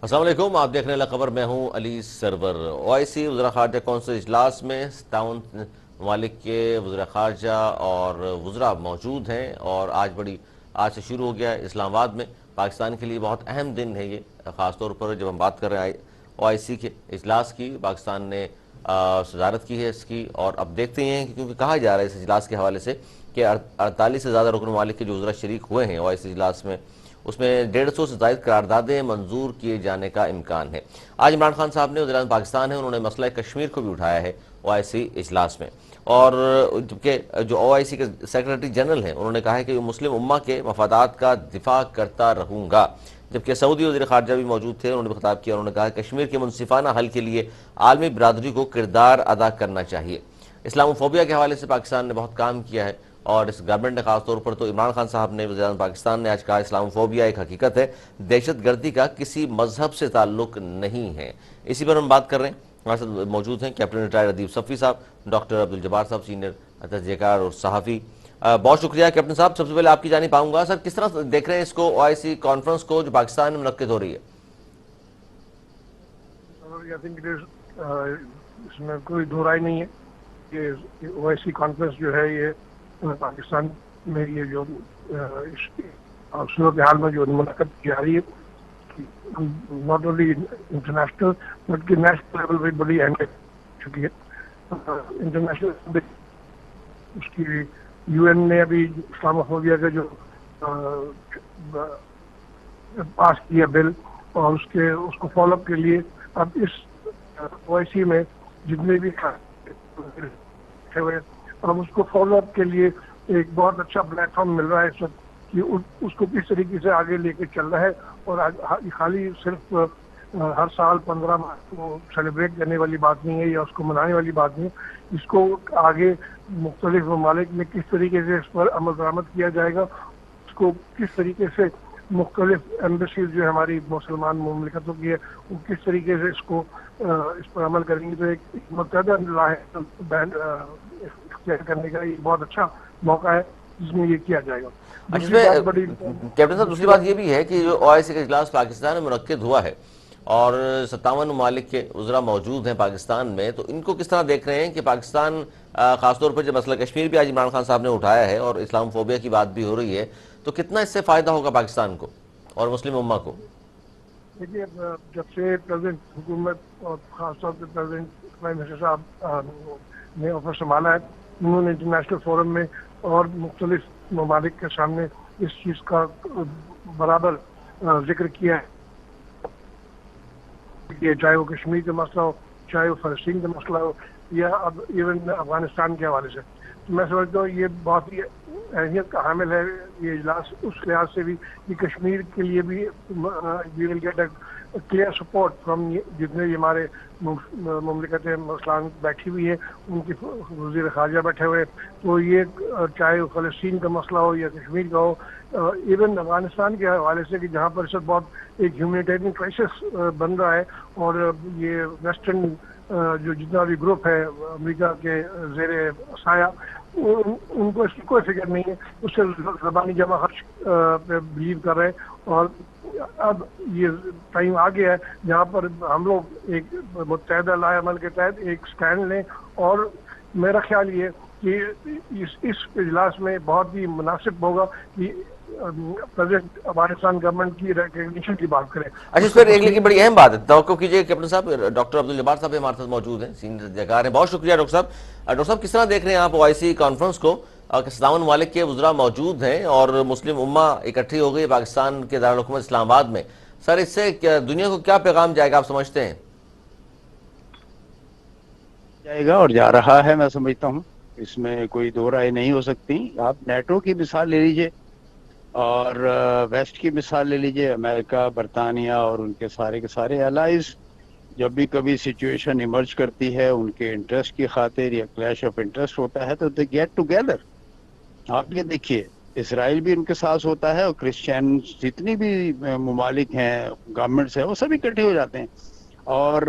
السلام علیکم، آپ دیکھ رہے ہیں خبر، میں ہوں علی سرور۔ OIC وزراء خارجہ کونسل اجلاس میں 57 ممالک کے وزراء خارجہ اور وزراء موجود ہیں، اور آج سے شروع ہو گیا ہے اسلام آباد میں۔ پاکستان کے لیے بہت اہم دن ہے یہ، خاص طور پر جب ہم بات کر رہے ہیں OIC کے اجلاس کی۔ پاکستان نے صدارت کی ہے اس کی، اور اب دیکھتے ہیں کہ کیونکہ کہا جا رہا ہے اس اجلاس کے حوالے سے کہ 48 سے زیادہ رکن ممالک کے جو وزراء شریک ہوئے ہیں OIC اجلاس میں، اس میں 150 سے زائد قراردادیں منظور کیے جانے کا امکان ہے۔ آج عمران خان صاحب نے، وزیر اعظم پاکستان ہیں، انہوں نے مسئلہ کشمیر کو بھی اٹھایا ہے OIC اجلاس میں، اور جبکہ جو OIC کے سیکریٹری جنرل ہیں انہوں نے کہا ہے کہ مسلم امہ کے مفادات کا دفاع کرتا رہوں گا۔ جبکہ سعودی وزیر خارجہ بھی موجود تھے، انہوں نے بھی خطاب کیا، انہوں نے کہا کہ کشمیر کے منصفانہ حل کے لیے عالمی برادری کو کردار ادا کرنا چاہیے۔ اسلام فوبیا کے حوالے سے پاکستان نے بہت کام کیا ہے، اور اس گورنمنٹ نے خاص طور پر تو عمران خان صاحب نے، وزیر اعظم پاکستان نے آج کہا اسلام فوبیا ایک حقیقت ہے، دہشت گردی کا کسی مذہب سے تعلق نہیں ہے۔ اسی پر ہم بات کر رہے ہیں، ہمارے ساتھ موجود ہیں کیپٹن ریٹائر ادیب صفی صاحب، ڈاکٹر عبدالجبار صاحب سینئر تجزیہ کار اور صحافی۔ بہت شکریہ کیپٹن صاحب، سب سے پہلے آپ کی جانب آؤں گا، سر کس طرح دیکھ رہے ہیں اس کو OIC کانفرنس کو جو پاکستان میں منعقد ہو رہی ہے؟ اس میں کوئی دو رائے نہیں ہے کہ OIC کانفرنس جو ہے یہ پاکستان میں یہ جو صورتحال میں جو منعقد کی جا رہی ہے، ناٹ اونلی انٹرنیشنل بلکہ نیشنل لیول پہ بڑی اہمیت چکی ہے۔ انٹرنیشنل اس کی UN نے ابھی اسلام فوبیا کا جو پاس کیا بل، اور اس کو فالو اپ کے لیے اب اس OIC میں جتنے بھی اب اس کو فالو اپ کے لیے ایک بہت اچھا پلیٹ فارم مل رہا ہے اس وقت کہ اس کو کس طریقے سے آگے لے کے چل رہا ہے، اور خالی صرف ہر سال 15 مارچ کو سیلیبریٹ کرنے والی بات نہیں ہے یا اس کو منانے والی بات نہیں ہے، اس کو آگے مختلف ممالک میں کس طریقے سے اس پر عمل درآمد کیا جائے گا، اس کو کس طریقے سے مختلف ایمبیسیز جو ہماری مسلمان مملکتوں کی ہے وہ کس طریقے سے اس پر عمل کریں گے، تو ایک متحدہ بین اختیار کرنے کا یہ بہت اچھا موقع ہے جس میں یہ کیا جائے گا۔ کیپٹن صاحب، دوسری بات یہ بھی ہے کہ جو OIC کا اجلاس پاکستان میں منعقد ہوا ہے اور 57 ممالک کے وزراء موجود ہیں پاکستان میں، تو ان کو کس طرح دیکھ رہے ہیں کہ پاکستان خاص طور پر جب مسئلہ کشمیر بھی آج عمران خان صاحب نے اٹھایا ہے اور اسلام فوبیا کی بات بھی ہو رہی ہے، تو کتنا اس سے فائدہ ہوگا پاکستان کو اور مسلم امہ کو؟ دیکھیے، جب سے پریزیڈنٹ حکومت اور خاص طور پہ پریزیڈنٹ پرائم منسٹر صاحب نے آفر سنبھالا ہے، انہوں نے انٹرنیشنل فورم میں اور مختلف ممالک کے سامنے اس چیز کا برابر ذکر کیا ہے کہ چاہے وہ کشمیر کا مسئلہ ہو، چاہے وہ فلسطین کا مسئلہ ہو، یا اب ایون افغانستان کے حوالے سے، تو میں سمجھتا ہوں یہ بہت ہی اہمیت کا حامل ہے یہ اجلاس، اس لحاظ سے بھی کہ کشمیر کے لیے بھی we will get a clear support from جتنے بھی ہمارے مملکتیں مثلاً بیٹھی ہوئی ہیں، ان کی وزیر خارجہ بیٹھے ہوئے، تو یہ چاہے فلسطین کا مسئلہ ہو یا کشمیر کا ہو، ایون افغانستان کے حوالے سے کہ جہاں پر اس وقت بہت ایک ہیومینیٹیرین کرائسس بن رہا ہے، اور یہ ویسٹرن جو جتنا بھی گروپ ہے امریکہ کے زیر سایہ، ان کو اس کی کوئی فکر نہیں ہے، اس سے زبانی جمع خرچ پہ بلیو کر رہے ہیں، اور اب یہ ٹائم آ گیا ہے جہاں پر ہم لوگ ایک متحدہ لائحہ عمل کے تحت ایک سٹینڈ لیں، اور میرا خیال یہ کہ اس اجلاس میں بہت ہی مناسب ہوگا کہ پریزیڈنٹ افغانستان گورنمنٹ کی ریکگنیشن کی بات کریں۔ اچھا، اس پر ایک لیکن بڑی اہم بات ہے، توقع کیجئے کیپٹن صاحب، ڈاکٹر عبدالجبار صاحب ہمارے ساتھ موجود ہیں، سینئر تجزیہ کار ہیں۔ بہت شکریہ ڈاکٹر صاحب۔ ڈاکٹر صاحب، کس طرح دیکھ رہے ہیں آپ OIC کانفرنس کو؟ 57 ممالک کے وزراء موجود ہیں اور مسلم امہ اکٹھی ہو گئی پاکستان کے دارالحکومت اسلام آباد میں، سر اس سے دنیا کو کیا پیغام جائے گا آپ سمجھتے ہیں؟ جائے گا اور جا رہا ہے، میں سمجھتا ہوں اس میں کوئی دو رائے نہیں ہو سکتی۔ آپ نیٹو کی مثال لے لیجئے اور ویسٹ کی مثال لے لیجئے، امریکہ، برطانیہ اور ان کے سارے الائز، جب بھی کبھی سچویشن ایمرج کرتی ہے ان کے انٹرسٹ کی خاطر یا کلیش آف انٹرسٹ ہوتا ہے تو دے گیٹ ٹوگیدر۔ آپ یہ دیکھیے، اسرائیل بھی ان کے ساتھ ہوتا ہے، اور کرسچین جتنی بھی ممالک ہیں، گورنمنٹس ہیں، وہ سب اکٹھے ہو جاتے ہیں۔ اور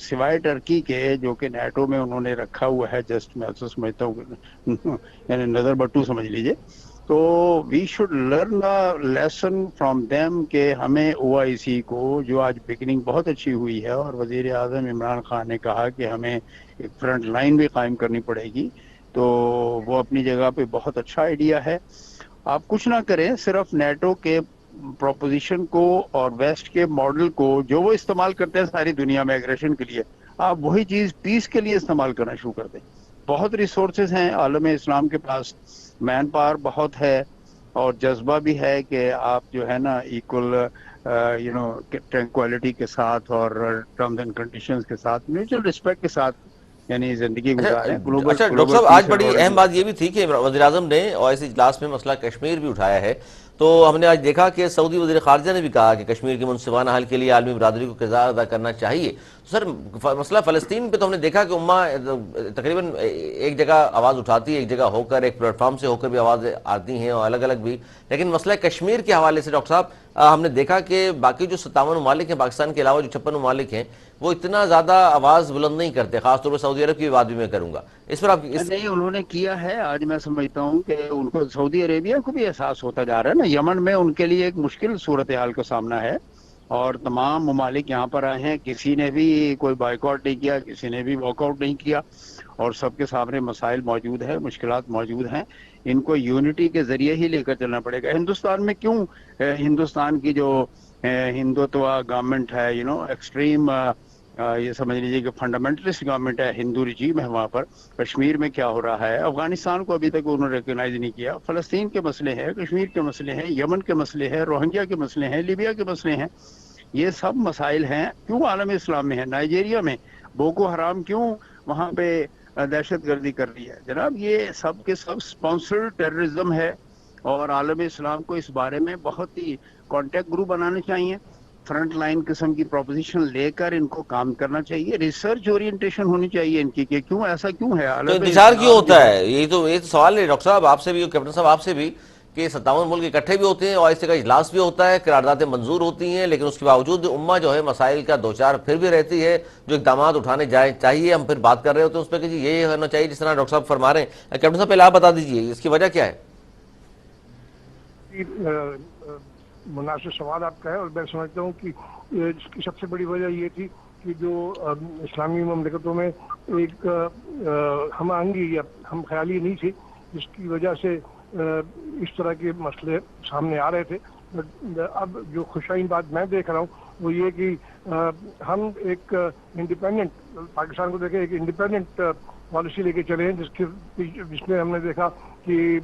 سوائے ٹرکی کے جو کہ نیٹو میں انہوں نے رکھا ہوا ہے، جسٹ میں سمجھتا ہوں یعنی نظر بٹو سمجھ لیجئے، تو we should learn lesson from them کہ ہمیں او آئی سی کو، جو آج بگننگ بہت اچھی ہوئی ہے اور وزیر اعظم عمران خان نے کہا کہ ہمیں ایک فرنٹ لائن بھی قائم کرنی پڑے گی، تو وہ اپنی جگہ پہ بہت اچھا آئیڈیا ہے. آپ کچھ نہ کریں، صرف نیٹو کے پروپوزیشن کو اور ویسٹ کے ماڈل کو جو وہ استعمال کرتے ہیں ساری دنیا میں ایگریشن کے لیے، آپ وہی چیز پیس کے لیے استعمال کرنا شروع کر دیں. بہت ریسورسز ہیں عالم اسلام کے پاس، مین پاور بہت ہے اور جذبہ بھی ہے کہ آپ جو ہے نا ایکول ٹرینکوالٹی کے ساتھ اور ٹرمز اینڈ کنڈیشنز کے ساتھ، میوچل رسپیکٹ کے ساتھ یعنی زندگی گزاریں. اچھا ڈاکٹر گلوبل صاحب، آج پیس بڑی ایکارڈنگ. اہم بات یہ بھی تھی کہ وزیر اعظم نے OIC اجلاس میں مسئلہ کشمیر بھی اٹھایا ہے. تو ہم نے آج دیکھا کہ سعودی وزیر خارجہ نے بھی کہا کہ کشمیر کے منصفانہ حل کے لیے عالمی برادری کو کردار ادا کرنا چاہیے. سر، مسئلہ فلسطین پہ تو ہم نے دیکھا کہ امہ تقریباً ایک جگہ آواز اٹھاتی ہے، ایک جگہ ہو کر، ایک پلیٹ فارم سے ہو کر بھی آواز آتی ہیں اور الگ الگ بھی. لیکن مسئلہ کشمیر کے حوالے سے ڈاکٹر صاحب ہم نے دیکھا کہ باقی جو 57 ممالک ہیں، پاکستان کے علاوہ جو 56 ممالک ہیں، وہ اتنا زیادہ آواز بلند نہیں کرتے. خاص طور پر سعودی عرب کی بات بھی میں کروں گا. اس پر آپ نہیں، انہوں نے کیا ہے. آج میں سمجھتا ہوں کہ ان کو سعودی عربیہ کو بھی احساس ہوتا جا رہا ہے نا. یمن میں ان کے لیے ایک مشکل صورتحال کا سامنا ہے اور تمام ممالک یہاں پر آئے ہیں. کسی نے بھی کوئی بائیکاٹ نہیں کیا، کسی نے بھی واک آؤٹ نہیں کیا اور سب کے سامنے مسائل موجود ہیں، مشکلات موجود ہیں. ان کو یونٹی کے ذریعے ہی لے کر چلنا پڑے گا. ہندوستان میں کیوں ہندوستان کی جو ہندوتوا گورنمنٹ ہے، ایکسٹریم، یہ سمجھ لیجیے کہ فنڈامنٹلسٹ گورنمنٹ ہے، ہندو رجیم ہے وہاں پر. کشمیر میں کیا ہو رہا ہے، افغانستان کو ابھی تک انہوں نے ریکگنائز نہیں کیا. فلسطین کے مسئلے ہیں، کشمیر کے مسئلے ہیں، یمن کے مسئلے ہیں، روہنگیا کے مسئلے ہیں، لیبیا کے مسئلے ہیں. یہ سب مسائل ہیں. کیوں عالم اسلام میں ہے، نائجیریا میں بوکو حرام کیوں وہاں پہ دہشت گردی کر رہی ہے. جناب یہ سب کے سب اسپانسرڈ ٹیررزم ہے اور عالم اسلام کو اس بارے میں بہت ہی کانٹیکٹ گروپ بنانے چاہیے. فرنٹ لائن قسم کی پروپوزیشن لے کر ان کو کام کرنا چاہیے. ریسرچ اورینٹیشن ہونی چاہیے ان کی کہ کیوں ایسا کیوں ہے. تو عالم انتشار کیوں اسلام جو ہوتا ہے؟ یہ تو سوال ہے ڈاکٹر صاحب آپ سے بھی اور کیپٹن صاحب آپ سے بھی، کہ 57 ملک اکٹھے بھی ہوتے ہیں، OIC کا اجلاس بھی ہوتا ہے، قراردادیں منظور ہوتی ہیں، لیکن اس کے باوجود امہ جو ہے مسائل کا دوچار پھر بھی رہتی ہے. جو اقدامات اٹھانے جائیں چاہیے، ہم پھر بات کر رہے ہوتے ہیں اس پہ کہ جی یہ ہونا چاہیے جس طرح ڈاکٹر صاحب فرما رہے ہیں. کیپٹن صاحب پہلے آپ بتا دیجیے اس کی وجہ کیا ہے؟ مناسب سوال آپ کا ہے اور میں سمجھتا ہوں کہ اس کی سب سے بڑی وجہ یہ تھی کہ جو اسلامی مملکتوں میں ایک ہم آہنگی یا ہم خیالی نہیں تھی، جس کی وجہ سے اس طرح کے مسئلے سامنے آ رہے تھے. اب جو خوشائن بات میں دیکھ رہا ہوں وہ یہ کہ ہم ایک انڈیپینڈنٹ پاکستان کو دیکھیں، ایک انڈیپینڈنٹ پالیسی لے کے چلے ہیں جس میں ہم نے دیکھا کہ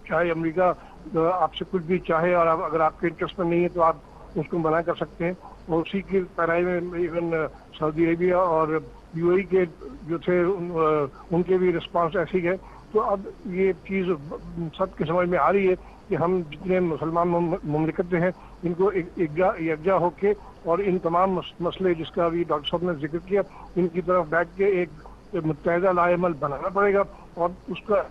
چاہے امریکہ آپ سے کچھ بھی چاہے اور اگر آپ کے انٹرسٹ میں نہیں ہے تو آپ اس کو منع کر سکتے ہیں. اور اسی کی پیرائی میں ایون سعودی عربیہ اور UAE کے جو تھے ان کے بھی رسپانس ایسی ہے. تو اب یہ چیز سب کے سمجھ میں آ رہی ہے کہ ہم جتنے مسلمان مملکتیں ہیں ان کو یکجا ہو کے اور ان تمام مسئلے جس کا ابھی ڈاکٹر صاحب نے ذکر کیا، ان کی طرف بیٹھ کے ایک متحدہ لائحہ عمل بنانا پڑے گا اور اس کا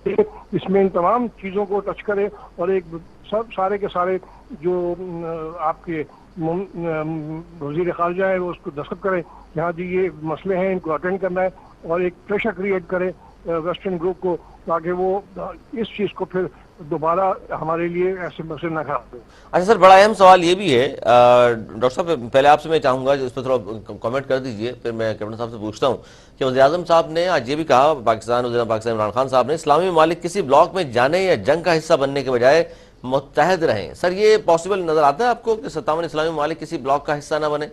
اس میں ان تمام چیزوں کو ٹچ کرے اور ایک سب سارے کے سارے جو آپ کے وزیر خارجہ ہے وہ اس کو دستخط کرے کہ ہاں جی یہ مسئلے ہیں، ان کو اٹینڈ کرنا ہے اور ایک پریشر کریٹ کرے ویسٹرن گروپ کو تاکہ وہ اس چیز کو پھر دوبارہ ہمارے لیے ایسے مسئلے نہ کھا دیں. اچھا سر، بڑا اہم سوال یہ بھی ہے ڈاکٹر صاحب، پہلے آپ سے میں چاہوں گا اس پہ تھوڑا کامنٹ کر دیجئے، پھر میں کیپٹن صاحب سے پوچھتا ہوں کہ وزیر اعظم صاحب نے آج یہ بھی کہا، وزیر پاکستان عمران خان صاحب نے، اسلامی ممالک کسی بلاک میں جانے یا جنگ کا حصہ بننے کے بجائے متحد رہیں. سر یہ پاسبل نظر آتا ہے آپ کو کہ 57 اسلامی ممالک کسی بلاک کا حصہ نہ بنے؟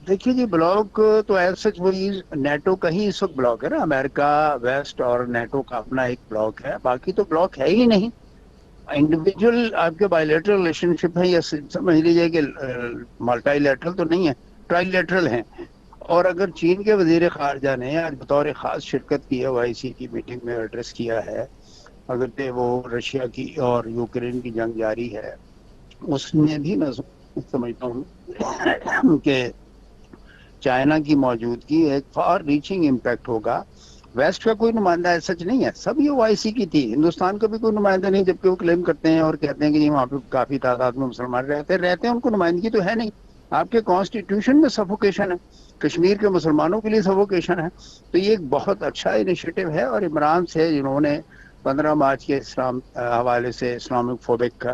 دیکھیے جی، بلاک تو ایز سچ وہی نیٹو کا ہی اس وقت بلاک ہے نا. امریکہ، ویسٹ اور نیٹو کا اپنا ایک بلاک ہے، باقی تو بلاک ہے ہی نہیں. انڈیویجول آپ کے بائیلیٹرل ریلیشن شپ ہے یا سمجھ لیجیے کہ ملٹی لیٹرل تو نہیں ہے، ٹرائی لیٹرل ہیں. اور اگر چین کے وزیر خارجہ نے آج بطور خاص شرکت کی ہے OIC کی میٹنگ میں، ایڈریس کیا ہے، اگر وہ رشیا کی اور یوکرین کی جنگ جاری ہے، اس میں بھی میں سمجھتا ہوں کہ چائنا کی موجودگی ایک فار ریچنگ امپیکٹ ہوگا. ویسٹ کا کوئی نمائندہ سچ نہیں ہے، سب یہ OIC کی تھی. ہندوستان کا بھی کوئی نمائندہ نہیں، جبکہ وہ کلیم کرتے ہیں اور کہتے ہیں کہ وہاں پہ کافی تعداد میں مسلمان رہتے ہیں، ان کو نمائندگی تو ہے نہیں. آپ کے کانسٹیٹیوشن میں سفوکیشن ہے، کشمیر کے مسلمانوں کے لیے سفوکیشن ہے. تو یہ ایک بہت اچھا انیشیٹو ہے، اور عمران سے جنہوں نے 15 مارچ کے اسلام حوالے سے اسلامک فوبک کا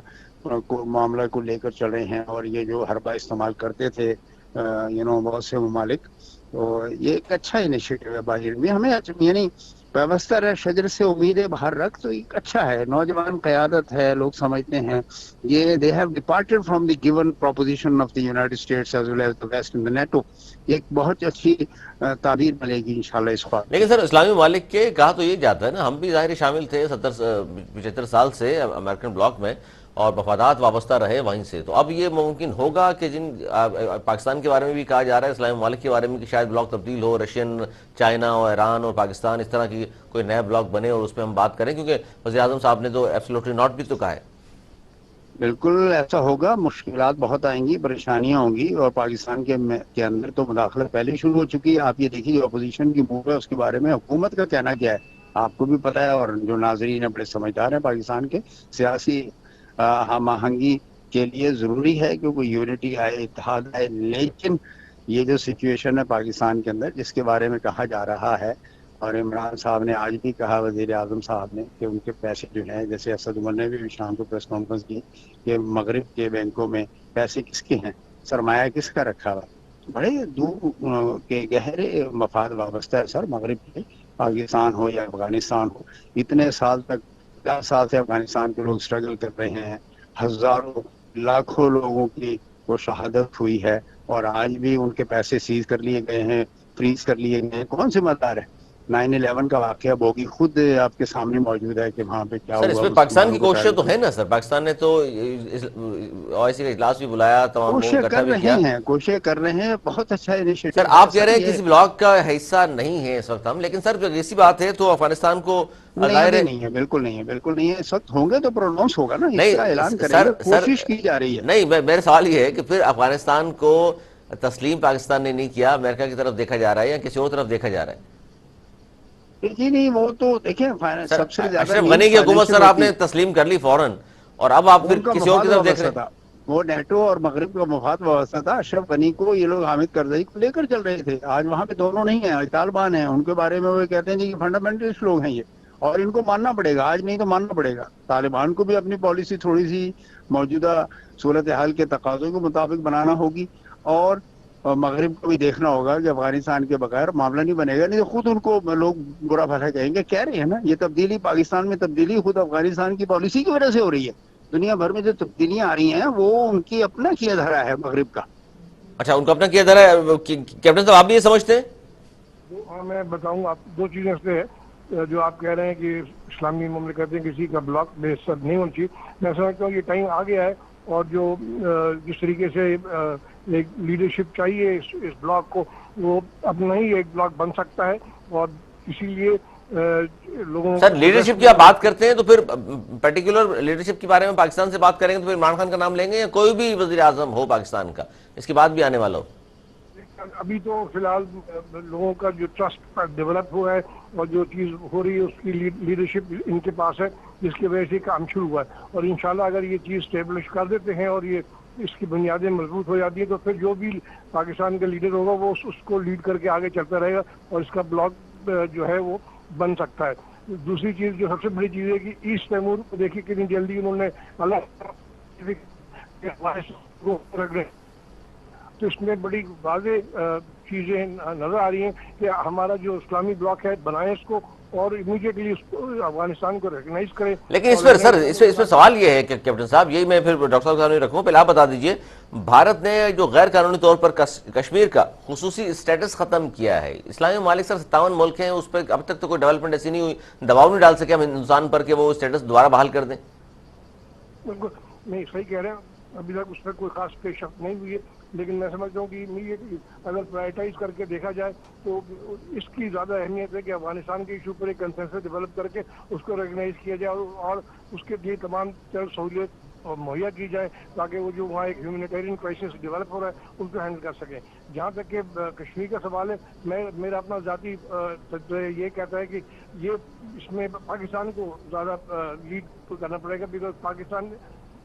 معاملہ کو لے کر چل رہے ہیں، اور یہ جو حربہ استعمال کرتے تھے بہت سے ممالک. تو یہ ایک اچھا انیشیٹو ہے باہر میں. ہمیں یعنی وابستہ رہ شجر سے امیدیں باہر رکھ، تو ایک اچھا ہے. نوجوان قیادت ہے، لوگ سمجھتے ہیں یہ they have departed from the given proposition of the United States as well as the West in the NATO. ایک بہت اچھی تعبیر ملے گی انشاءاللہ اس بات کی. لیکن سر اسلامی ممالک کے کہا تو یہ جاتا ہے نا، ہم بھی ظاہر شامل تھے 75 سال سے امریکن بلاک میں، اور مفادات وابستہ رہے وہیں سے. تو اب یہ ممکن ہوگا کہ جن پاکستان کے بارے میں بھی کہا جا رہا ہے، اسلامی ممالک کے بارے میں، کہ شاید بلاک تبدیل ہو، رشین، چائنا اور ایران اور پاکستان، اس طرح کی کوئی نیا بلاک بنے اور اس پہ ہم بات کریں، کیونکہ وزیر اعظم صاحب نے تو ایبسولوٹلی ناٹ بھی تو کہا ہے. بالکل ایسا ہوگا، مشکلات بہت آئیں گی، پریشانیاں ہوں گی، اور پاکستان کے اندر تو مداخلت پہلے شروع ہو چکی ہے. آپ یہ دیکھیے جو اپوزیشن کی موو ہے اس کے بارے میں حکومت کا کہنا کیا ہے، آپ کو بھی پتہ ہے، اور جو ناظرین بڑے سمجھدار ہیں پاکستان کے. سیاسی ہم آہنگی کے لیے ضروری ہے کہ کوئی یونٹی آئے، اتحاد آئے، لیکن یہ جو سچویشن ہے پاکستان کے اندر جس کے بارے میں کہا جا رہا ہے، اور عمران صاحب نے آج بھی کہا، وزیر اعظم صاحب نے، کہ ان کے پیسے جو ہیں، جیسے اسد عمر نے بھی شام کو پریس کانفرنس کی کہ مغرب کے بینکوں میں پیسے کس کے ہیں، سرمایہ کس کا رکھا ہوا. بڑے دور کے گہرے مفاد وابستہ ہے سر مغرب کے، پاکستان ہو یا افغانستان ہو. اتنے سال تک 10 سال سے افغانستان کے لوگ اسٹرگل کر رہے ہیں، ہزاروں لاکھوں لوگوں کی وہ شہادت ہوئی ہے، اور آج بھی ان کے پیسے سیز کر لیے گئے ہیں، فریز کر لیے گئے ہیں. کون ذمہ دار ہے؟ 9/11 کا واقعہ بوگی خود آپ کے سامنے موجود ہے کہ وہاں پہ کیا سر اس ہوا، میں پاکستان مسلمانوں کی کو کوششیں ٹارگٹ تو کیا. ہیں نا سر، پاکستان نے تو OIC کا اجلاس بھی بلایا، تمام لوگوں کو کوششیں اکٹھا کر بھی رہے کیا. ہیں، کوششیں کر رہے ہیں، بہت اچھا انیشیٹو سر ہے آپ کہہ رہے سر ہیں یہ. کسی بلاک کا حصہ نہیں ہے اس وقت ہم، لیکن سر جو ایسی بات ہے تو افغانستان کو نہیں ظاہر ابھی ہے. نہیں ہے، بالکل نہیں ہے، بالکل نہیں ہے. اس وقت ہوں گے تو پروناؤنس ہوگا نا، اس کا نہیں اعلان کریں سر گے. سر کوشش کی جا رہی ہے. نہیں، میرا سوال یہ ہے کہ پھر افغانستان کو تسلیم پاکستان نے نہیں کیا، امریکہ کی طرف دیکھا جا رہا ہے یا کسی اور طرف دیکھا جا رہا ہے؟ جی نہیں، وہ تو دیکھیں سر سب سے زیادہ اشرف نیڈ غنی کی حکومت فائنینشیل سر آپ ہوتی نے ہے. تسلیم کر لی فوراً، اور اب آپ وہ پھر ان کا کسی اور کی مفاد طرف دیکھ رہے وابستہ ہیں. تھا، وہ نیٹو اور مغرب کا مفاد وابستہ تھا. اشرف غنی کو یہ لوگ حامد کرزئی کو لے کر چل رہے تھے. آج وہاں پہ دونوں نہیں ہیں، طالبان ہیں. ان کے بارے میں وہ کہتے ہیں جی فنڈامنٹلسٹ لوگ ہیں یہ، اور ان کو ماننا پڑے گا، آج نہیں تو ماننا پڑے گا. طالبان کو بھی اپنی پالیسی تھوڑی سی موجودہ صورتحال کے تقاضوں کے مطابق بنانا ہوگی، اور مغرب کو بھی دیکھنا ہوگا کہ افغانستان کے بغیر معاملہ نہیں بنے گا. نہیں تو خود ان کو لوگ برا بھلا کہیں گے. کہہ رہے ہیں نا یہ تبدیلی پاکستان میں، تبدیلی خود افغانستان کی پالیسی کی وجہ سے ہو رہی ہے. دنیا بھر میں جو تبدیلیاں آ رہی ہیں وہ ان کی اپنا کیا دھرا ہے مغرب کا. اچھا، ان کو اپنا کیا دھرا ہے کیپٹن صاحب، آپ بھی یہ سمجھتے ہیں؟ ہاں میں بتاؤں آپ، دو چیزیں سے ہے جو آپ کہہ رہے ہیں کہ اسلامی مملکتیں کسی کا بلاک بیس نہیں ہونی چاہیے. میں سمجھتا ہوں یہ ٹائم آ گیا ہے، اور جو جس طریقے سے ایک لیڈرشپ چاہیے اس بلاک کو، وہ اپنا ہی ایک بلاک بن سکتا ہے. اور اسی لیے لوگوں سر کو لیڈرشپ کی آپ بات کرتے ہیں تو پھر پرٹیکولر لیڈرشپ کے بارے میں پاکستان سے بات کریں گے تو پھر عمران خان کا نام لیں گے، یا کوئی بھی وزیر اعظم ہو پاکستان کا اس کے بعد بھی آنے والا ہو؟ ابھی تو فی الحال لوگوں کا جو ٹرسٹ ڈیولپ ہوا ہے اور جو چیز ہو رہی ہے اس کی لیڈرشپ ان کے پاس ہے، جس کی وجہ سے کام شروع ہوا ہے. اور انشاءاللہ اگر یہ چیز اسٹیبلش کر دیتے ہیں اور یہ اس کی بنیادیں مضبوط ہو جاتی ہیں تو پھر جو بھی پاکستان کا لیڈر ہوگا وہ اس کو لیڈ کر کے آگے چلتا رہے گا، اور اس کا بلاک جو ہے وہ بن سکتا ہے. دوسری چیز جو سب سے بڑی چیز ہے کہ ایسٹ تیمور کو دیکھیے کتنی جلدی انہوں نے تو اس میں بڑی واضح چیزیں نظر آ رہی ہیں کہ ہمارا جو اسلامی بلاک ہے بنائیں اس کو، اور امیڈیٹلی اس کو افغانستان کو ریکگنائز کریں. لیکن اس پر سر اس پر سوال یہ ہے کہ کیپٹن صاحب، یہی میں پھر ڈاکٹر صاحب کے سامنے رکھوں، پہلے آپ بتا دیجئے، بھارت نے جو غیر قانونی طور پر کشمیر کا خصوصی اسٹیٹس ختم کیا ہے، اسلامی ممالک سر 57 ملک ہیں، اس پر اب تک تو کوئی ڈیولپمنٹ ایسی نہیں ہوئی، دباؤ نہیں ڈال سکے ہم ہندوستان پر کہ وہ اسٹیٹس دوبارہ بحال کر دیں؟ بالکل نہیں، صحیح کہہ رہے ہیں، ابھی تک اس پر کوئی خاص پیش رفت نہیں ہوئی ہے. لیکن میں سمجھتا ہوں کہ امیڈیٹلی اگر پرائرٹائز کر کے دیکھا جائے تو اس کی زیادہ اہمیت ہے کہ افغانستان کے ایشو پر ایک کنسنسس ڈیولپ کر کے اس کو ریکگنائز کیا جائے، اور اس کے لیے تمام سہولیت مہیا کی جائے تاکہ وہ جو وہاں ایک ہیومینیٹیرین کرائسس ڈیولپ ہو رہا ہے ان کو ہینڈل کر سکیں. جہاں تک کہ کشمیر کا سوال ہے، میرا اپنا ذاتی یہ کہتا ہے کہ یہ اس میں پاکستان کو زیادہ لیڈ کرنا پڑے گا، بیکاز پاکستان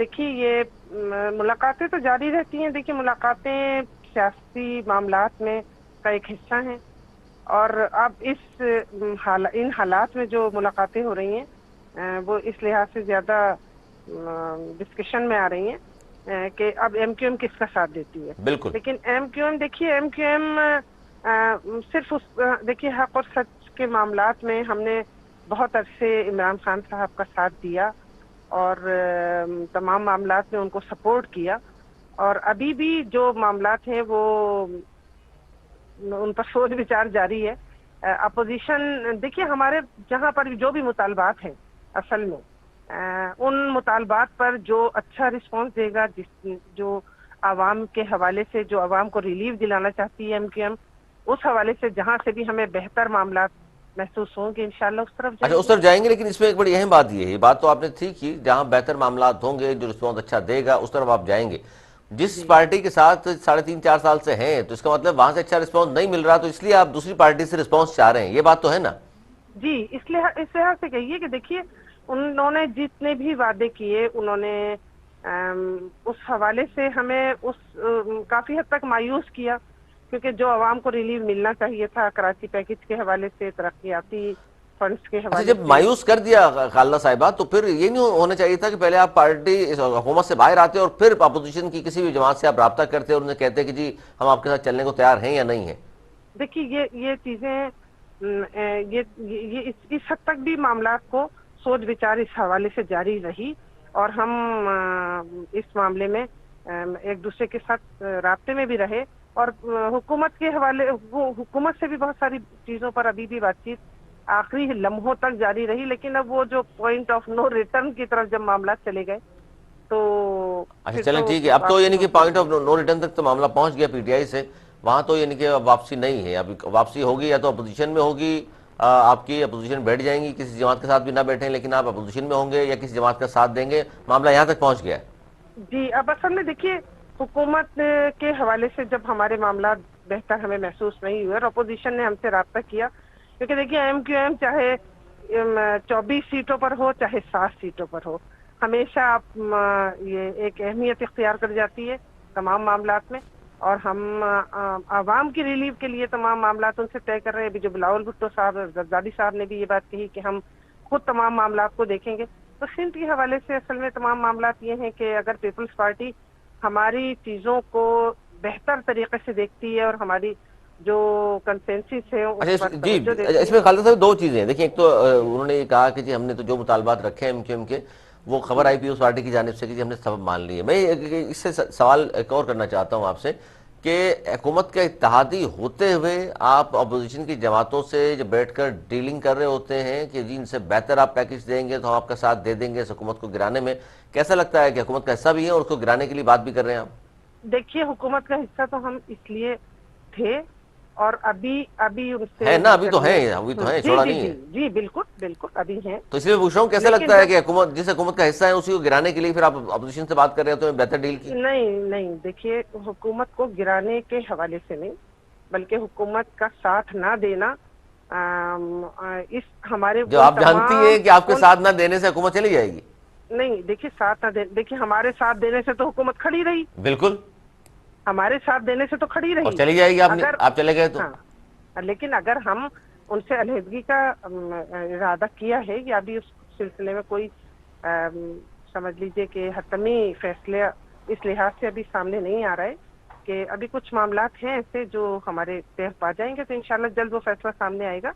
دیکھیے یہ ملاقاتیں تو جاری رہتی ہیں. دیکھیے ملاقاتیں سیاسی معاملات میں کا ایک حصہ ہیں, اور اب ان حالات میں جو ملاقاتیں ہو رہی ہیں وہ اس لحاظ سے زیادہ ڈسکشن میں آ رہی ہیں کہ اب ایم کیو ایم کس کا ساتھ دیتی ہے. بالکل. لیکن ایم کیو ایم دیکھیے ایم کیو ایم صرف دیکھیے حق اور سچ کے معاملات میں ہم نے بہت عرصے عمران خان صاحب کا ساتھ دیا اور تمام معاملات میں ان کو سپورٹ کیا, اور ابھی بھی جو معاملات ہیں وہ ان پر سوچ وچار جاری ہے. اپوزیشن دیکھیے ہمارے جہاں پر جو بھی مطالبات ہیں اصل میں ان مطالبات پر جو اچھا رسپانس دے گا, جو عوام کے حوالے سے جو عوام کو ریلیف دلانا چاہتی ہے ایم کیو ایم, اس حوالے سے جہاں سے بھی ہمیں بہتر معاملات محسوس ہوں گے انشاءاللہ اس طرف جائیں اچھا اس طرف جائیں گے, لیکن اس میں ایک بڑی اہم بات یہ ہے, بات تو آپ نے ٹھیک کی, جہاں بہتر معاملات ہوں گے, جو رسپانس اچھا دے گا اس طرف آپ جائیں گے. جس پارٹی کے ساتھ 3.5-4 سال سے ہیں تو اس کا مطلب وہاں سے اچھا رسپانس نہیں مل رہا, تو اس لیے آپ دوسری پارٹی سے رسپانس چاہ رہے ہیں, یہ بات تو ہے نا؟ جی اس لحاظ سے کہیے کہ دیکھیے انہوں نے جتنے بھی وعدے کیے انہوں نے اس حوالے سے ہمیں کافی حد تک مایوس کیا, کیونکہ جو عوام کو ریلیف ملنا چاہیے تھا کراچی پیکج کے حوالے سے, ترقیاتی فنڈز کے اچھا حوالے جب سے. مایوس کر دیا خالدہ صاحبہ, تو پھر یہ نہیں ہونا چاہیے تھا کہ پہلے آپ پارٹی حکومت سے باہر آتے اور پھر اپوزیشن کی کسی بھی جماعت سے آپ رابطہ کرتے اور انہیں کہتے کہ جی ہم آپ کے ساتھ چلنے کو تیار ہیں یا نہیں ہیں؟ دیکھیے یہ چیزیں یہ اس حد تک بھی معاملات کو سوچ وچار اس حوالے سے جاری رہی, اور ہم اس معاملے میں ایک دوسرے کے ساتھ رابطے میں بھی رہے, اور حکومت کے حوالے حکومت سے بھی بہت ساری چیزوں پر ابھی بھی بات چیت آخری لمحوں تک جاری رہی. لیکن اب وہ جو پوائنٹ آف نو ریٹرن کی طرف جب معاملات چلے گئے تو اچھا چلیں ٹھیک ہے, اب تو یعنی کہ پوائنٹ آف نو ریٹرن تک تو معاملہ پہنچ گیا پی ٹی آئی سے, وہاں تو یعنی کہ واپسی نہیں ہے. ابھی واپسی ہوگی یا تو اپوزیشن میں ہوگی, آپ کی اپوزیشن بیٹھ جائیں گی, کسی جماعت کے ساتھ بھی نہ بیٹھیں لیکن آپ اپوزیشن میں ہوں گے, یا کسی جماعت کا ساتھ دیں گے, معاملہ یہاں تک پہنچ گیا ہے. جی اب اصل میں دیکھیے حکومت کے حوالے سے جب ہمارے معاملات بہتر ہمیں محسوس نہیں ہوئے اور اپوزیشن نے ہم سے رابطہ کیا, کیونکہ دیکھیے ایم کیو ایم چاہے 24 سیٹوں پر ہو چاہے 7 سیٹوں پر ہو, ہمیشہ آپ یہ ایک اہمیت اختیار کر جاتی ہے تمام معاملات میں, اور ہم عوام کی ریلیف کے لیے تمام معاملات ان سے طے کر رہے ہیں. ابھی جو بلاول بھٹو صاحب زرداری صاحب نے بھی یہ بات کہی کہ ہم خود تمام معاملات کو دیکھیں گے. تو سندھ کے حوالے سے اصل میں تمام معاملات یہ ہیں کہ اگر پیپلز پارٹی ہماری چیزوں کو بہتر طریقے سے دیکھتی ہے اور ہماری جو کنسنسس ہے اس اچھا پر جی, توجہ دیتی اس ہے. میں خالدہ صاحب دو چیزیں ہیں. دیکھیں ایک تو انہوں نے یہ کہا کہ جی ہم نے تو جو مطالبات رکھے ہیں ایم کیو ایم کے, وہ خبر آئی پیپلز پارٹی کی جانب سے کہ جی ہم نے سبب مان لی ہے. میں اس سے سوال ایک اور کرنا چاہتا ہوں آپ سے کہ حکومت کا اتحادی ہوتے ہوئے آپ اپوزیشن کی جماعتوں سے جب بیٹھ کر ڈیلنگ کر رہے ہوتے ہیں کہ جی ان سے بہتر آپ پیکج دیں گے تو ہم آپ کا ساتھ دے دیں گے اس حکومت کو گرانے میں, کیسا لگتا ہے کہ حکومت کا حصہ بھی ہے اور اس کو گرانے کے لیے بات بھی کر رہے ہیں آپ؟ دیکھیے حکومت کا حصہ تو ہم اس لیے تھے اور ابھی ان سے ہے نا, ابھی تو کرنے. ہیں, ابھی تو ہیں, جی چھوڑا جی نہیں جی ہے. جی بالکل ابھی ہیں. تو اس لیے پوچھ رہا ہوں کیسا لیکن لگتا ہے جب کہ حکومت جس حکومت کا حصہ ہے اسی کو گرانے کے لیے پھر آپ اپوزیشن سے بات کر رہے ہوتے ہیں بہتر ڈیل کی؟ نہیں دیکھیے حکومت کو گرانے کے حوالے سے نہیں, بلکہ حکومت کا ساتھ نہ دینا اس ہمارے جو آپ جانتی ہیں کہ آپ کے ساتھ نہ دینے سے حکومت چلی جائے گی. نہیں دیکھیے ساتھ نہ دیکھیے ہمارے ساتھ دینے سے تو حکومت کھڑی رہی, بالکل, ہمارے ساتھ دینے سے تو کھڑی اور رہی. چلی جائے گی. اگر آپ چلے گئے تو ہاں, لیکن اگر ہم ان سے علیحدگی کا ارادہ کیا ہے یا ابھی اس سلسلے میں کوئی سمجھ لیجئے کہ حتمی فیصلے اس لحاظ سے ابھی سامنے نہیں آ رہا ہے کہ ابھی کچھ معاملات ہیں ایسے جو ہمارے طے پا جائیں گے تو انشاءاللہ جلد وہ فیصلہ سامنے آئے گا.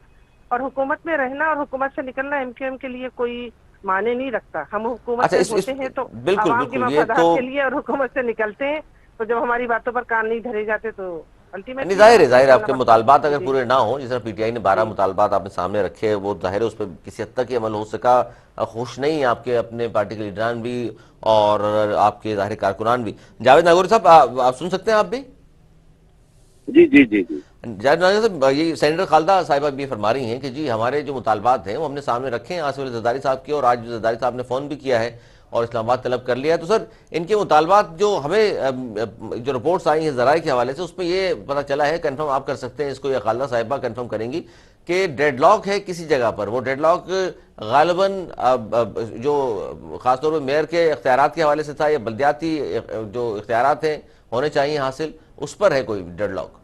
اور حکومت میں رہنا اور حکومت سے نکلنا ایم کیو ایم کے لیے کوئی معنی نہیں رکھتا. ہم حکومت اچھا میں ہوتے ہیں تو بالکل عوام کے بالکل, یہ مفادات تو کے لیے, اور حکومت سے نکلتے ہیں تو جب ہماری باتوں پر کان نہیں دھرے جاتے تو نہیں, الٹیمیٹلی ظاہر ہمیں ہے آپ نکلنا کے پڑتا مطالبات ہے. اگر جی پورے نہ ہوں, جس طرح پی ٹی آئی نے 12 جی مطالبات آپ نے سامنے رکھے, وہ ظاہر ہے اس پہ کسی حد تک یہ عمل ہو سکا. خوش نہیں ہیں آپ کے اپنے پارٹی کے لیڈران بھی اور آپ کے ظاہر کارکنان بھی. جاوید ناگوری صاحب آپ سن سکتے ہیں آپ بھی؟ جی جی جی جی جاوید ناگوری صاحب, یہ سینیٹر خالدہ صاحبہ بھی فرما رہی ہیں کہ جی ہمارے جو مطالبات ہیں وہ ہم نے سامنے رکھے ہیں آصف علی زرداری صاحب کی, اور آج زرداری صاحب نے فون بھی کیا ہے اور اسلام آباد طلب کر لیا ہے. تو سر ان کے مطالبات جو ہمیں جو رپورٹس آئی ہیں ذرائع کے حوالے سے, اس میں یہ پتہ چلا ہے, کنفرم آپ کر سکتے ہیں اس کو یا خالدہ صاحبہ کنفرم کریں گی, کہ ڈیڈ لاک ہے کسی جگہ پر، وہ ڈیڈ لاک غالباً جو خاص طور پہ میئر کے اختیارات کے حوالے سے تھا یا بلدیاتی جو اختیارات ہیں ہونے چاہیے حاصل، اس پر ہے کوئی ڈیڈ لاک؟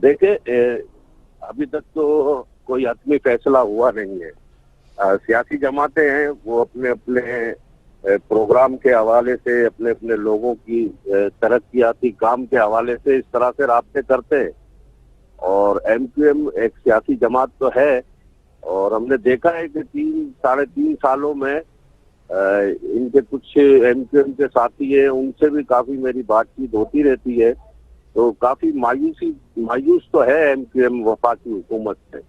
دیکھیں ابھی تک تو کوئی حتمی فیصلہ ہوا نہیں ہے. سیاسی جماعتیں ہیں وہ اپنے اپنے پروگرام کے حوالے سے، اپنے اپنے لوگوں کی ترقیاتی کام کے حوالے سے اس طرح سے رابطے کرتے ہیں. اور ایم کیو ایم ایک سیاسی جماعت تو ہے، اور ہم نے دیکھا ہے کہ 3-3.5 سالوں میں ان کے کچھ ایم کیو ایم کے ساتھی ہیں، ان سے بھی کافی میری بات چیت ہوتی رہتی ہے. تو کافی مایوس تو ہے ایم کیو ایم وفاقی حکومت سے،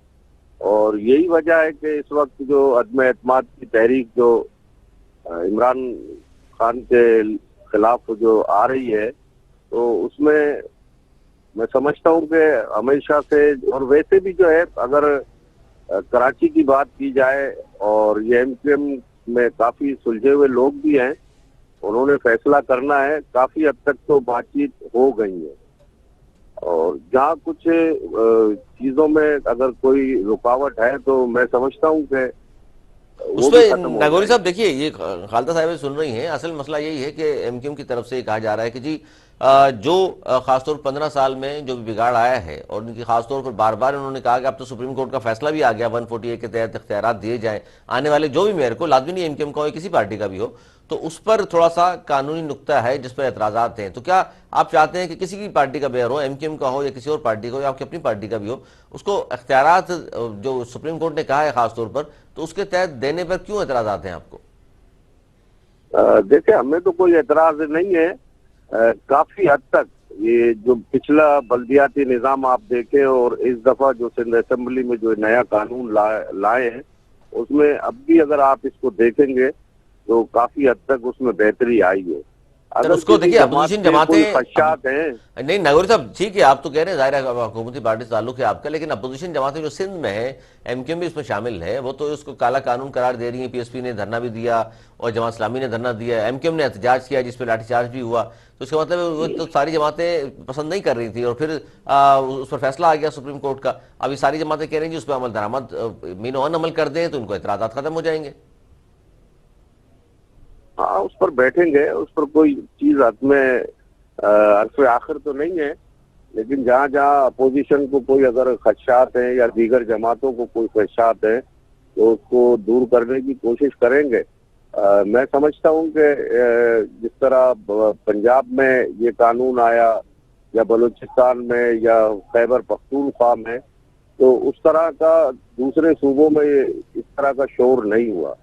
اور یہی وجہ ہے کہ اس وقت جو عدم اعتماد کی تحریک جو عمران خان کے خلاف جو آ رہی ہے، تو اس میں سمجھتا ہوں کہ ہمیشہ سے، اور ویسے بھی جو ہے اگر کراچی کی بات کی جائے، اور یہ ایم کیو ایم میں کافی سلجھے ہوئے لوگ بھی ہیں، انہوں نے فیصلہ کرنا ہے. کافی حد تک تو بات چیت ہو گئی ہے، اور جہاں کچھ چیزوں میں اگر کوئی رکاوٹ ہے تو میں سمجھتا ہوں کہ اس وہ پہ بھی ختم ہو ناگوری جائے. صاحب دیکھیے، یہ خالدہ صاحب سن رہی ہیں، اصل مسئلہ یہی ہے کہ ایم کیو ایم کی طرف سے یہ کہا جا رہا ہے کہ جی جو خاص طور 15 سال میں جو بگاڑ آیا ہے، اور ان کی خاص طور پر بار بار انہوں نے کہا کہ اب تو سپریم کورٹ کا فیصلہ بھی آ گیا 148 کے تحت اختیارات دیے جائیں آنے والے جو بھی میئر کو، لازمی نہیں ایم کیو ایم کا ہو یا کسی پارٹی کا بھی ہو، تو اس پر تھوڑا سا قانونی نقطہ ہے جس پر اعتراضات ہیں. تو کیا آپ چاہتے ہیں کہ کسی کی پارٹی کا میئر ہو، ایم کیو ایم کا ہو یا کسی اور پارٹی کا ہو یا آپ کی اپنی پارٹی کا بھی ہو، اس کو اختیارات جو سپریم کورٹ نے کہا ہے خاص طور پر، تو اس کے تحت دینے پر کیوں اعتراضات ہیں آپ کو؟ دیکھیں ہمیں تو کوئی اعتراض نہیں ہے. کافی حد تک یہ جو پچھلا بلدیاتی نظام آپ دیکھیں، اور اس دفعہ جو سندھ اسمبلی میں جو نیا قانون لائے ہیں، اس میں اب بھی اگر آپ اس کو دیکھیں گے تو کافی حد تک اس میں بہتری آئی ہے. اگر اس کو کسی دیکھیے جماعت اپوزیشن سے کوئی جماعتیں خدشات ہیں، نہیں ناگوری صاحب ٹھیک ہے، آپ تو کہہ رہے ہیں ظاہر ہے حکومتی پارٹی سے تعلق ہے آپ کا، لیکن اپوزیشن جماعتیں جو سندھ میں ہیں، ایم کیو ایم بھی اس میں شامل ہے، وہ تو اس کو کالا قانون قرار دے رہی ہیں. پی ایس پی نے دھرنا بھی دیا اور جماعت اسلامی نے دھرنا دیا، ایم کیو ایم نے احتجاج کیا جس پہ لاٹھی چارج بھی ہوا. تو اس کا مطلب وہ تو ساری جماعتیں پسند نہیں کر رہی تھی، اور پھر اس پر فیصلہ آ گیا سپریم کورٹ کا. اب یہ ساری جماعتیں کہہ رہی ہیں جی اس پہ عمل درآمد مینو عمل کر دیں تو ان کو اعتراضات ختم ہو جائیں گے. ہاں اس پر بیٹھیں گے، اس پر کوئی چیز حد میں عرف آخر تو نہیں ہے. لیکن جہاں جہاں اپوزیشن کو کوئی اگر خدشات ہیں یا دیگر جماعتوں کو کوئی خدشات ہیں تو اس کو دور کرنے کی کوشش کریں گے. میں سمجھتا ہوں کہ جس طرح پنجاب میں یہ قانون آیا، یا بلوچستان میں یا خیبر پختونخوا میں، تو اس طرح کا دوسرے صوبوں میں اس طرح کا شور نہیں ہوا.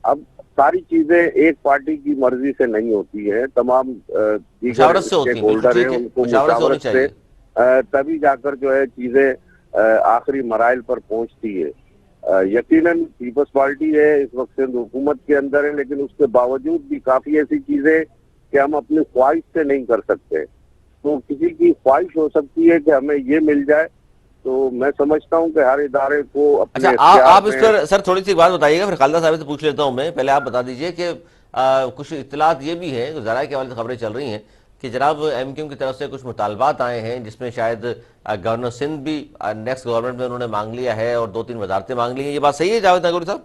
اب ساری چیزیں ایک پارٹی کی مرضی سے نہیں ہوتی ہیں، تمام دیگر مشاورت سے ہوتی اسٹیک ہیں، بالکل ہولڈر ہیں، ٹھیک ہے، ان کو مشاورت سے ہونی مشاورت سے چاہیے. تبھی جا کر جو ہے چیزیں آخری مراحل پر پہنچتی ہے. یقیناً پیپلز پارٹی ہے اس وقت سندھ حکومت کے اندر ہے، لیکن اس کے باوجود بھی کافی ایسی چیزیں کہ ہم اپنی خواہش سے نہیں کر سکتے. تو کسی کی خواہش ہو سکتی ہے کہ ہمیں یہ مل جائے، تو میں سمجھتا ہوں کہ ہر ادارے کو اپنے اچھا اختیار آپ اس میں پر سر تھوڑی سی بات بتائیے گا، پھر خالدہ صاحب سے پوچھ لیتا ہوں میں. پہلے آپ بتا دیجئے کہ کچھ اطلاعات یہ بھی ہیں، ذرائع کے حوالے سے خبریں چل رہی ہیں کہ جناب ایم کیو ایم کی طرف سے کچھ مطالبات آئے ہیں جس میں شاید گورنر سندھ بھی نیکسٹ گورنمنٹ میں انہوں نے مانگ لیا ہے اور 2-3 وزارتیں مانگ لی ہیں. یہ بات صحیح ہے جاوید ناگوری صاحب؟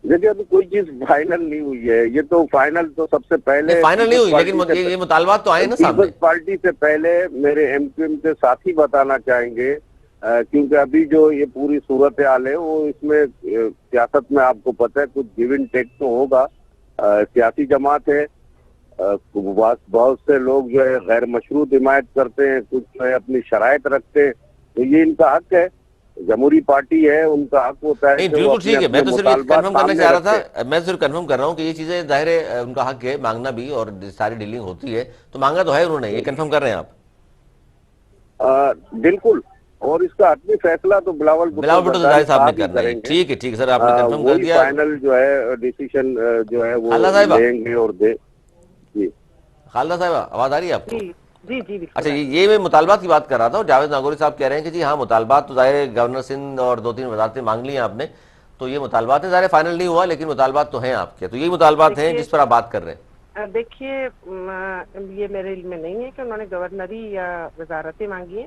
دیکھیے ابھی کوئی چیز فائنل نہیں ہوئی ہے. یہ تو فائنل تو سب سے پہلے نہیں فائنل نہیں پیپلز ہوئی، لیکن یہ مطالبات تو آئے نا سامنے. پیپلز پارٹی سے پہلے میرے ایم کیو ایم کے ساتھی بتانا چاہیں گے، کیونکہ ابھی جو یہ پوری صورتحال ہے وہ اس میں سیاست میں آپ کو پتہ ہے کچھ گیو اینڈ ٹیک تو ہوگا. سیاسی جماعت ہے، بہت سے لوگ جو ہے غیر مشروط حمایت کرتے ہیں، کچھ جو ہے اپنی شرائط رکھتے ہیں، تو یہ ان کا حق ہے. جمہوری پارٹی ہے، ان کا حق ہوتا ہے نہیں کہ وہ بالکل اپنے ٹھیک ہے، میں اپنے تو صرف یہ مطالبات کنفرم کرنا سامنے چاہ رہا رکھتے ہیں. تھا، میں صرف کنفرم کر رہا ہوں کہ یہ چیزیں ظاہر ہے ان کا حق ہے مانگنا بھی، اور ساری ڈیلنگ ہوتی ہے تو مانگا تو ہے انہوں نے، یہ کنفرم کر رہے ہیں آپ؟ بالکل. اور اس کا حتمی فیصلہ تو بلاول بھٹو زرداری صاحب نے صاحب ہی کرنا ہے. کریں گے. ٹھیک ہے ٹھیک ہے سر، آپ نے کنفرم کر وہی دیا. فائنل جو ہے ڈیسیشن جو ہے وہ خالدہ صاحبہ، لیں گے اور دے. جی خالدہ صاحبہ آواز آ رہی ہے آپ کو؟ جی جی جی بالکل. اچھا یہ میں مطالبات کی بات کر رہا تھا، اور جاوید ناگوری صاحب کہہ رہے ہیں کہ جی ہاں مطالبات تو ظاہر ہے گورنر سندھ اور 2-3 وزارتیں مانگ لی ہیں آپ نے، تو یہ مطالبات ہیں، ظاہر فائنل نہیں ہوا لیکن مطالبات تو ہیں آپ کے، تو یہی مطالبات ہیں جس پر آپ بات کر رہے ہیں. دیکھیے یہ میرے علم میں نہیں ہے کہ انہوں نے گورنری یا وزارتیں مانگی ہیں.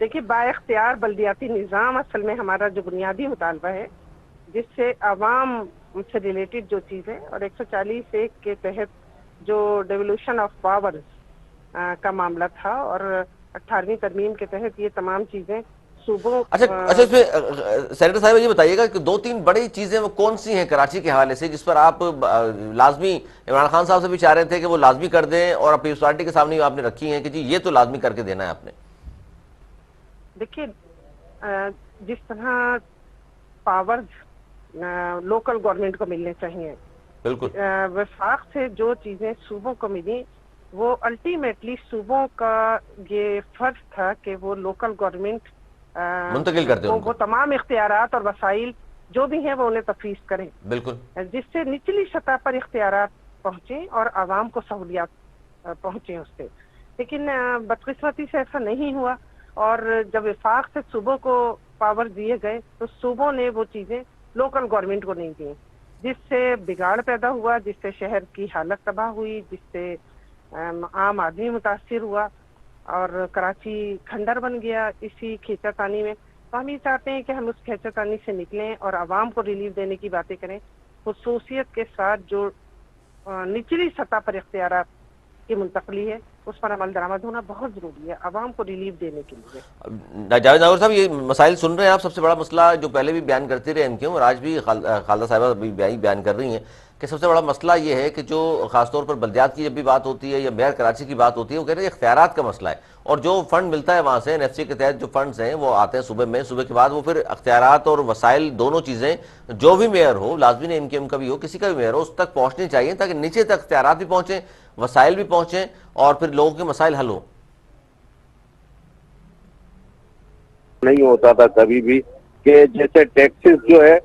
دیکھیے با اختیار بلدیاتی نظام اصل میں ہمارا جو بنیادی مطالبہ ہے، جس سے عوام سے ریلیٹڈ جو چیزیں، اور 140(1) کے تحت جو ڈیولوشن آف پاورز کا معاملہ تھا، اور 18ویں ترمیم کے تحت یہ تمام چیزیں صوبوں اچھا اس میں سینیٹر صاحب یہ بتائیے گا کہ 2-3 بڑی چیزیں وہ کون سی ہیں کراچی کے حوالے سے جس پر آپ لازمی عمران خان صاحب سے بھی چاہ رہے تھے کہ وہ لازمی کر دیں، اور پیپلز پارٹی کے سامنے آپ نے رکھی ہیں کہ جی یہ تو لازمی کر کے دینا ہے آپ نے؟ دیکھیے جس طرح پاورز لوکل گورنمنٹ کو ملنے چاہیے، بالکل وفاق سے جو چیزیں صوبوں کو ملی وہ الٹیمیٹلی صوبوں کا یہ فرض تھا کہ وہ لوکل گورنمنٹ منتقل کر دیں ان کو، وہ تمام اختیارات اور وسائل جو بھی ہیں وہ انہیں تفویض کریں، بالکل، جس سے نچلی سطح پر اختیارات پہنچیں اور عوام کو سہولیات پہنچیں اس سے۔ لیکن بدقسمتی سے ایسا نہیں ہوا، اور جب وفاق سے صوبوں کو پاور دیے گئے تو صوبوں نے وہ چیزیں لوکل گورنمنٹ کو نہیں دیں، جس سے بگاڑ پیدا ہوا، جس سے شہر کی حالت تباہ ہوئی، جس سے عام آدمی متاثر ہوا، اور کراچی کھنڈر بن گیا اسی کھینچا تانی میں۔ تو ہم یہ چاہتے ہیں کہ ہم اس کھینچا تانی سے نکلیں اور عوام کو ریلیف دینے کی باتیں کریں، خصوصیت کے ساتھ جو نچلی سطح پر اختیارات کی منتقلی ہے اس پر عمل درآمد ہونا بہت ضروری ہے عوام کو ریلیف دینے کے لیے۔ جاوید ناور صاحب یہ مسائل سن رہے ہیں آپ، سب سے بڑا مسئلہ جو پہلے بھی بیان کرتے رہے MKM اور آج بھی خالدہ صاحبہ بھی بیان کر رہی ہیں کہ سب سے بڑا مسئلہ یہ ہے کہ جو خاص طور پر بلدیات کی جب بھی بات ہوتی ہے یا میئر کراچی کی بات ہوتی ہے وہ کہہ رہے ہیں اختیارات کا مسئلہ ہے، اور جو فنڈ ملتا ہے وہاں سے NFC کے تحت جو فنڈز ہیں وہ آتے ہیں صوبے میں، صوبے کے بعد وہ پھر اختیارات اور وسائل دونوں چیزیں جو بھی میئر ہو، لازمی نہیں MKM کا بھی ہو، کسی کا بھی میئر ہو، اس تک پہنچنی چاہیے تاکہ نیچے تک اختیارات بھی پہنچیں، وسائل بھی پہنچیں اور پھر لوگوں کے مسائل حل ہوں۔ نہیں ہوتا تھا کبھی بھی کہ جیسے ٹیکسز جو ہے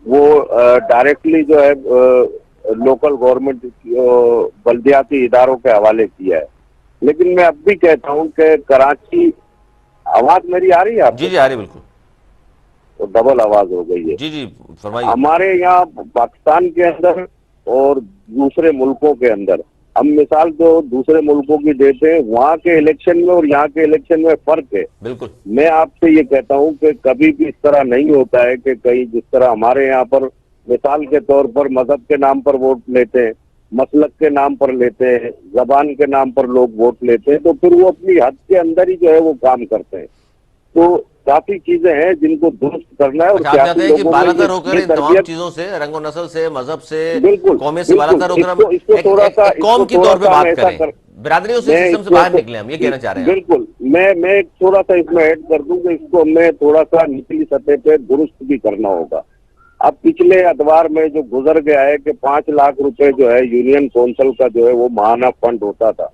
وہ ڈائریکٹلی جو ہے لوکل گورنمنٹ بلدیاتی اداروں کے حوالے کیا ہے، لیکن میں اب بھی کہتا ہوں کہ کراچی، آواز میری آ رہی ہے آپ جی جی آ رہی بالکل، کو؟ ڈبل آواز ہو گئی ہے جی جی فرمائیے۔ ہمارے یہاں پاکستان کے اندر اور دوسرے ملکوں کے اندر، ہم مثال جو دوسرے ملکوں کی دیتے ہیں وہاں کے الیکشن میں اور یہاں کے الیکشن میں فرق ہے۔ بالکل میں آپ سے یہ کہتا ہوں کہ کبھی بھی اس طرح نہیں ہوتا ہے کہ کہیں جس طرح ہمارے یہاں پر مثال کے طور پر مذہب کے نام پر ووٹ لیتے ہیں، مسلک کے نام پر لیتے ہیں، زبان کے نام پر لوگ ووٹ لیتے ہیں، تو پھر وہ اپنی حد کے اندر ہی جو ہے وہ کام کرتے ہیں۔ تو کافی چیزیں ہیں جن کو درست کرنا ہے، اور اچھا آپ چاہتے ہیں کہ بالا تر ہو کر یہ ان تمام تربیت، چیزوں سے، رنگ و نسل سے، مذہب سے، بالکل قومیت سے بالا تر ہو کر ہم اس کو تھوڑا سا ایک قوم کی طور پہ بات کریں، برادریوں سے، سسٹم سے باہر نکلیں، ہم یہ کہنا چاہ رہے ہیں۔ بالکل میں ایک تھوڑا سا اس میں ایڈ کر دوں کہ اس کو ہمیں تھوڑا سا نچلی سطح پہ درست بھی کرنا ہوگا۔ اب پچھلے اتوار میں جو گزر گیا ہے کہ 5 لاکھ روپے جو ہے یونین کونسل کا جو ہے وہ ماہانہ فنڈ ہوتا تھا،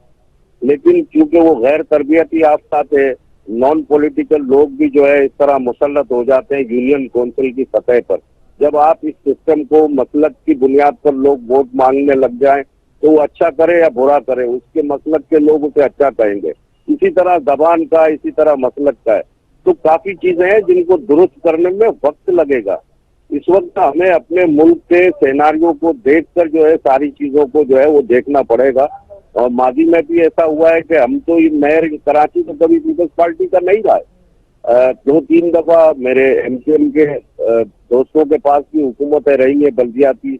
لیکن کیونکہ وہ غیر تربیتی یافتہ تھے، نان پولیٹیکل لوگ بھی جو ہے اس طرح مسلط ہو جاتے ہیں یونین کونسل کی سطح پر۔ جب آپ اس سسٹم کو مسلک کی بنیاد پر لوگ ووٹ مانگنے لگ جائیں تو وہ اچھا کرے یا برا کرے، اس کے مسلک کے لوگ اسے اچھا کہیں گے۔ اسی طرح زبان کا، اسی طرح مسلک کا ہے۔ تو کافی چیزیں ہیں جن کو درست کرنے میں وقت لگے گا۔ اس وقت ہمیں اپنے ملک کے سیناریوں کو دیکھ کر جو ہے ساری چیزوں کو جو ہے وہ دیکھنا پڑے گا، اور ماضی میں بھی ایسا ہوا ہے کہ ہم تو میئر کراچی تو کبھی پیپلز پارٹی کا نہیں رہا ہے، 2-3 دفعہ میرے MKM کے دوستوں کے پاس بھی حکومتیں رہی ہیں، بلدیاتی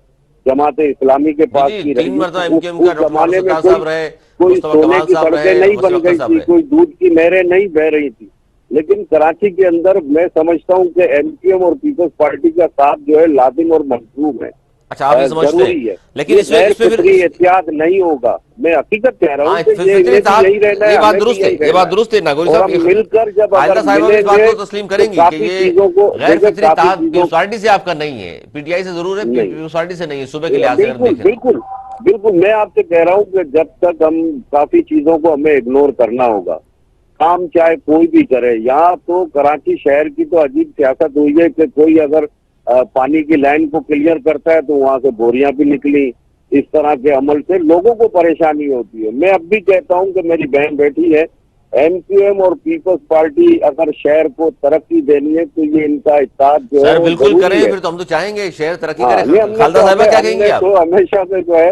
جماعت اسلامی کے پاس بھی رہی 3 مرتبہ ہیں۔ MKM کا اس ڈاکٹر زمانے میں صاحب رہے، کوئی مصطفیٰ سونے کمال کی صاحب سڑکیں رہے، نہیں وسیم بن اختر گئی صاحب تھی، رہے۔ کوئی دودھ کی نہریں نہیں بہ رہی تھی، لیکن کراچی کے اندر میں سمجھتا ہوں کہ MKM اور پیپلز پارٹی کا ساتھ جو ہے لازم اور مطلوب ہے، اچھا آپ یہ سمجھتے ضروری ہیں، ہے۔ لیکن یہ اس میں غیر پھر فطری احتیاط نہیں ہوگا، میں حقیقت کہہ رہا ہوں کہ فطری انہیں بھی اتحاد، یہی رہنا ہے، یہ بات ہمیں بھی درست ہے، یہی یہ رہنا بات درست ہے ناگوری اور صاحب۔ ہم مل کر جب اگر خالدہ صاحبہ بھی اس ملیں بات گے کو تسلیم تو کریں گی کہ کافی یہ چیزوں کو غیر دیکھیں، فطری کافی اتحاد چیزوں پیپلز پارٹی سے آپ کا نہیں ہے، PTI سے ضرور ہے، نہیں، پیپلز پارٹی سے نہیں ہے، صوبے کے لحاظ سے اگر بالکل دیکھیں۔ بالکل بالکل میں آپ سے کہہ رہا ہوں کہ جب تک ہم کافی چیزوں کو ہمیں اگنور کرنا ہوگا، کام چاہے کوئی بھی کرے۔ یہاں تو کراچی شہر کی تو عجیب سیاست ہوئی ہے کہ کوئی اگر پانی کی لائن کو کلیئر کرتا ہے تو وہاں سے بوریاں بھی نکلی، اس طرح کے عمل سے لوگوں کو پریشانی ہوتی ہے۔ میں اب بھی کہتا ہوں کہ میری بہن بیٹھی ہے، MKM اور پیپلز پارٹی اگر شہر کو ترقی دینی ہے تو یہ ان کا اتحاد جو ہے سر وہ بالکل کریں، ضروری ہے۔ پھر تو ہم تو چاہیں گے شہر ترقی ہاں، کرے۔ یہ ہم نے خالدہ صاحبہ کیا ہم کہیں نے گی آپ؟ تو ہمیشہ سے جو ہے